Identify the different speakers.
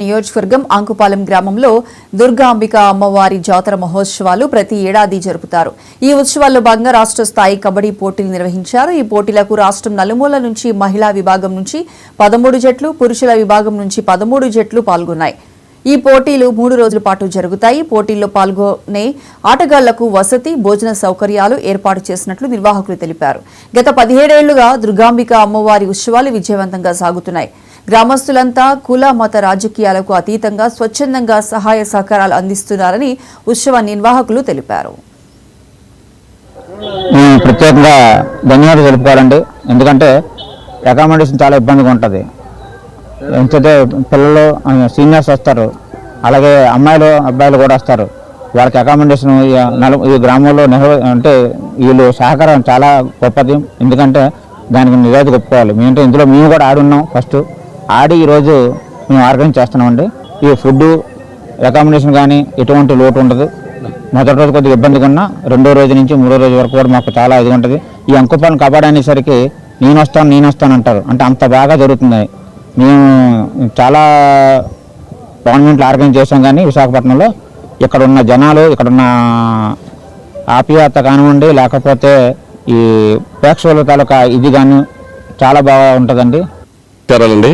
Speaker 1: నియోజకవర్గం అంకుపాలెం గ్రామంలో దుర్గాంబిక అమ్మవారి జాతర మహోత్సవాలు ప్రతి ఏడాది జరుపుతారు. ఈ ఉత్సవాల్లో భాగంగా రాష్ట్ర స్థాయి కబడ్డీ పోటీలు నిర్వహించారు. ఈ పోటీలకు రాష్ట్రం నలుమూల నుంచి మహిళా విభాగం నుంచి 13 జట్లు, పురుషుల విభాగం నుంచి 13 జట్లు పాల్గొన్నాయి. ఈ పోటీలు 3 రోజుల పాటు జరుగుతాయి. పోటీల్లో పాల్గొనే ఆటగాళ్లకు వసతి, భోజన సౌకర్యాలు ఏర్పాటు చేసినట్లు నిర్వాహకులు తెలిపారు. గత 17 ఏళ్లుగా దుర్గాంబిక అమ్మవారి ఉత్సవాలు విజయవంతంగా సాగుతున్నాయి. గ్రామస్తులంతా కుల మత రాజకీయాలకు అతీతంగా స్వచ్ఛందంగా సహాయ సహకారాలు అందిస్తున్నారని ఉత్సవ నిర్వాహకులు తెలిపారు.
Speaker 2: ప్రత్యేకంగా ధన్యవాదాలు తెలుపుకోవాలండి. ఎందుకంటే అకామిడేషన్ చాలా ఇబ్బందిగా ఉంటుంది. ఎంతైతే పిల్లలు సీనియర్స్ వస్తారు, అలాగే అమ్మాయిలు అబ్బాయిలు కూడా వస్తారు. వాళ్ళకి అకామిడేషన్ ఈ గ్రామంలో అంటే వీళ్ళు సహకారం చాలా గొప్పది. ఎందుకంటే దానికి నిజాయితీ ఒప్పుకోవాలి. మేమంటే ఇందులో మేము కూడా ఆడున్నాం. ఫస్ట్ ఆడి ఈరోజు మేము ఆర్గనైజ్ చేస్తున్నామండి. ఈ ఫుడ్ అకామిడేషన్ కానీ ఎటువంటి లోటు ఉండదు. మొదటి రోజు కొద్దిగా ఇబ్బందిగా ఉన్నా రెండో రోజు నుంచి 3వ రోజు వరకు కూడా మాకు చాలా ఇది ఉంటుంది. ఈ అంకుపాలెం కబడ్డీ అనేసరికి నేను వస్తాను అంటారు. అంటే అంత బాగా జరుగుతుంది. మేము చాలా టోర్నమెంట్లు ఆర్గనైజ్ చేసాం. కానీ విశాఖపట్నంలో ఇక్కడ ఉన్న జనాలు, ఇక్కడున్న ఆప్యాయత కానివ్వండి, లేకపోతే ఈ ప్రేక్షకుల తాలూకా ఇది కానీ చాలా బాగా ఉంటుందండి.
Speaker 3: సరేనండి.